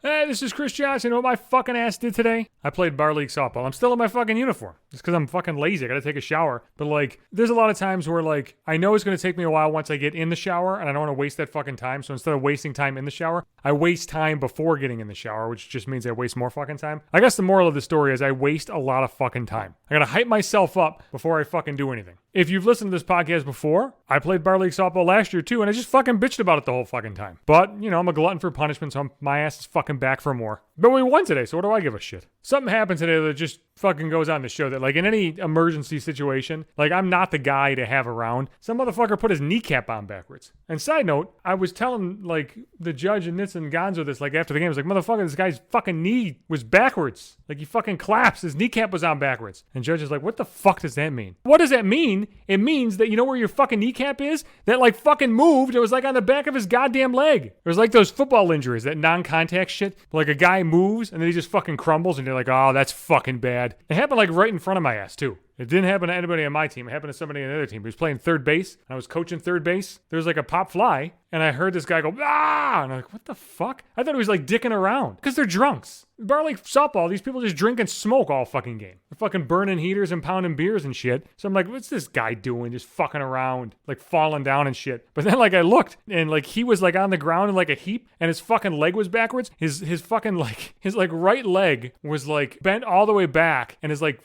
Hey, this is Chris Johnson. You know what my fucking ass did today? I played bar league softball. I'm still in my fucking uniform. It's because I'm fucking lazy. I gotta take a shower. But like, there's a lot of times where like, I know it's gonna take me a while once I get in the shower, and I don't want to waste that fucking time. So instead of wasting time in the shower, I waste time before getting in the shower, which just means I waste more fucking time. I guess the moral of the story is I waste a lot of fucking time. I gotta hype myself up before I fucking do anything. If you've listened to this podcast before, I played bar league softball last year too, and I just fucking bitched about it the whole fucking time. But, you know, I'm a glutton for punishment, so my ass is fucking back for more. But we won today, so what do I give a shit? Something happened today that just fucking goes on the show that, like, in any emergency situation, like, I'm not the guy to have around. Some motherfucker put his kneecap on backwards. And side note, I was telling, like, the judge and Nitz and Gonzo this, like, after the game. I was like, motherfucker, this guy's fucking knee was backwards. Like, he fucking collapsed. His kneecap was on backwards. And judge is like, what the fuck does that mean? What does that mean? It means that, you know where your fucking kneecap is? That, like, fucking moved. It was, like, on the back of his goddamn leg. It was like those football injuries, that non-contact shit. Like, a guy moves, and then he just fucking crumbles, and you're like, oh, that's fucking bad. It happened, like, right in front of my ass, too. It didn't happen to anybody on my team. It happened to somebody on the other team. He was playing third base, and I was coaching third base. There was like a pop fly, and I heard this guy go, ah! And I'm like, what the fuck? I thought he was like dicking around, because they're drunks. Bar league softball, these people just drink and smoke all fucking game. They're fucking burning heaters and pounding beers and shit. So I'm like, what's this guy doing? Just fucking around, like falling down and shit. But then like I looked, and like he was like on the ground in like a heap, and his fucking leg was backwards. His fucking like, his like right leg was like bent all the way back, and his like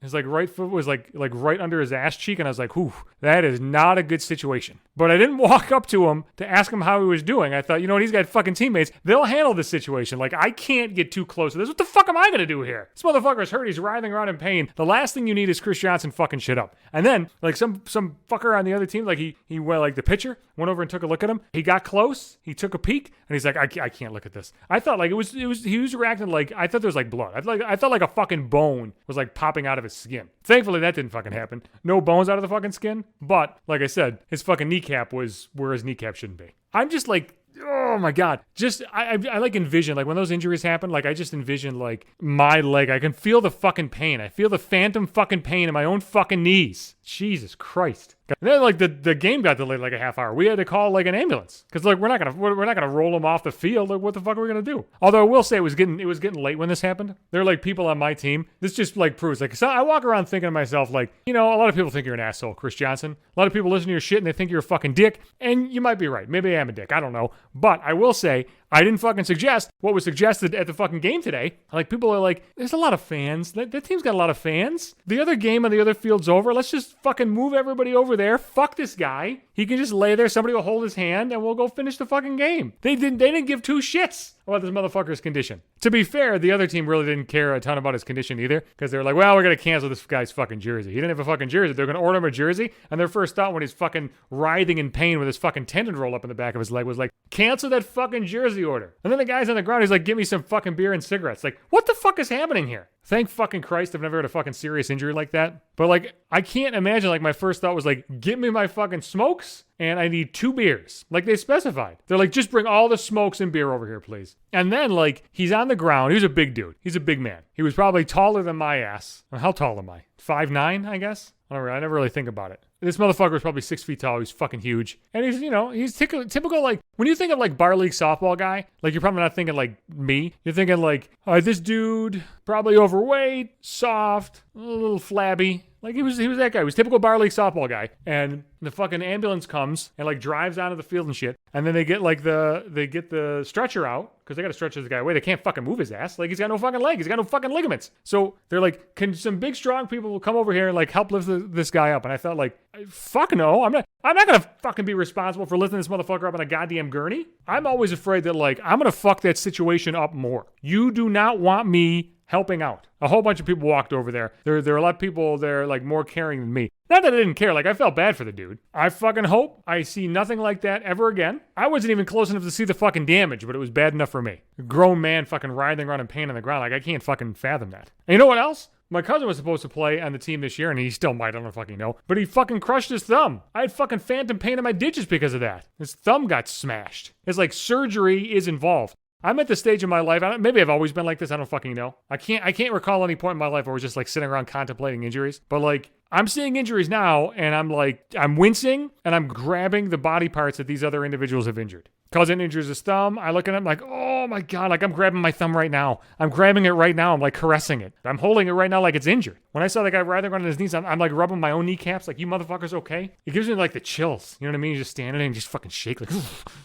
his like right foot was like right under his ass cheek, and I was like, whew, that is not a good situation. But I didn't walk up to him to ask him how he was doing. I thought, you know what, he's got fucking teammates. They'll handle this situation. Like, I can't get too close to this. What the fuck am I gonna do here? This motherfucker's hurt. He's writhing around in pain. The last thing you need is Chris Johnson fucking shit up. And then, like, some fucker on the other team, like, he went, like, the pitcher went over and took a look at him. He got close. He took a peek, and he's like, I can't look at this. I thought, like, he was reacting like, I thought there was, like, blood. I thought, like, a fucking bone was, like, popping out of his skin. Thankfully, that didn't fucking happen. No bones out of the fucking skin. But, like I said, his fucking kneecap was where his kneecap shouldn't be. I'm just like, oh my God. Just, I like envision, like when those injuries happen, like I just envision like my leg. I can feel the fucking pain. I feel the phantom fucking pain in my own fucking knees. Jesus Christ. And then like the game got delayed like a half hour. We had to call like an ambulance because like we're not gonna roll him off the field. Like what the fuck are we gonna do? Although I will say it was getting late when this happened. There are like people on my team. This just like proves like, so I walk around thinking to myself like, you know, a lot of people think you're an asshole, Chris Johnson. A lot of people listen to your shit and they think you're a fucking dick. And you might be right. Maybe I am a dick. I don't know. But I will say I didn't fucking suggest what was suggested at the fucking game today. Like people are like, there's a lot of fans. That team's got a lot of fans. The other game on the other field's over. Let's just fucking move everybody over there. Fuck this guy. He can just lay there. Somebody will hold his hand and we'll go finish the fucking game. They didn't give two shits about this motherfucker's condition. To be fair, the other team really didn't care a ton about his condition either because they were like, well, we're going to cancel this guy's fucking jersey. He didn't have a fucking jersey. They're going to order him a jersey. And their first thought when he's fucking writhing in pain with his fucking tendon rolled up in the back of his leg was like, cancel that fucking jersey order. And then the guy's on the ground. He's like, give me some fucking beer and cigarettes. Like, what the fuck is happening here? Thank fucking Christ I've never had a fucking serious injury like that. But like, I can't imagine, like my first thought was like, give me my fucking smokes and I need 2 beers. Like they specified. They're like, just bring all the smokes and beer over here, please. And then like, he's on the ground. He was a big dude. He's a big man. He was probably taller than my ass. How tall am I? 5'9", I guess? I never really think about it. This motherfucker was probably 6 feet tall. He's fucking huge. And he's, you know, he's typical, like, when you think of, like, bar league softball guy, like, you're probably not thinking, like, me. You're thinking, like, this dude, probably overweight, soft, a little flabby. Like, he was that guy. He was typical bar league softball guy. And the fucking ambulance comes and, like, drives onto the field and shit. And then they get, like, the stretcher out. Because they got to stretch this guy away. They can't fucking move his ass. Like, he's got no fucking leg. He's got no fucking ligaments. So they're like, can some big, strong people come over here and, like, help lift this guy up? And I thought, like, fuck no. I'm not going to fucking be responsible for lifting this motherfucker up on a goddamn gurney. I'm always afraid that, like, I'm going to fuck that situation up more. You do not want me helping out. A whole bunch of people walked over there. There are a lot of people there, like, more caring than me. Not that I didn't care. Like, I felt bad for the dude. I fucking hope I see nothing like that ever again. I wasn't even close enough to see the fucking damage, but it was bad enough for me. A grown man fucking writhing around in pain on the ground. Like, I can't fucking fathom that. And you know what else? My cousin was supposed to play on the team this year, and he still might, I don't fucking know. But he fucking crushed his thumb. I had fucking phantom pain in my digits because of that. His thumb got smashed. It's like surgery is involved. I'm at the stage in my life, maybe I've always been like this, I don't fucking know. I can't recall any point in my life where I was just like sitting around contemplating injuries. But like, I'm seeing injuries now, and I'm wincing, and I'm grabbing the body parts that these other individuals have injured. Cousin injures his thumb. I look at him like, oh my God, like I'm grabbing my thumb right now. I'm grabbing it right now. I'm like caressing it. I'm holding it right now like it's injured. When I saw the guy writhing on his knees, I'm like rubbing my own kneecaps like, you motherfuckers okay? It gives me like the chills. You know what I mean? You just standing there and just fucking shake like,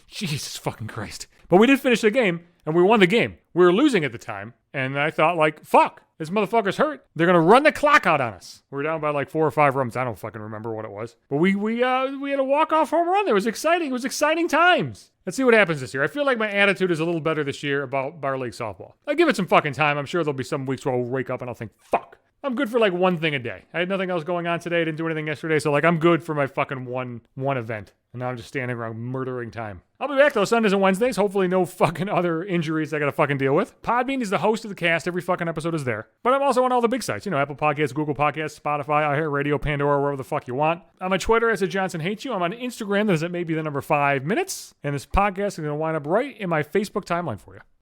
Jesus fucking Christ. But we did finish the game and we won the game. We were losing at the time. And I thought like, fuck, this motherfucker's hurt. They're going to run the clock out on us. We were down by like 4 or 5 runs. I don't fucking remember what it was. But we had a walk-off home run. It was exciting. It was exciting times. Let's see what happens this year. I feel like my attitude is a little better this year about Bar League softball. I give it some fucking time. I'm sure there'll be some weeks where I'll wake up and I'll think, fuck. I'm good for like one thing a day. I had nothing else going on today. I didn't do anything yesterday. So like I'm good for my fucking one event. And now I'm just standing around murdering time. I'll be back though Sundays and Wednesdays. Hopefully no fucking other injuries I gotta fucking deal with. Podbean is the host of the cast. Every fucking episode is there. But I'm also on all the big sites. You know, Apple Podcasts, Google Podcasts, Spotify, iHeartRadio, Pandora, wherever the fuck you want. I'm on Twitter as Johnson Hates You. I'm on Instagram. That is at maybe the number 5 minutes. And this podcast is gonna wind up right in my Facebook timeline for you.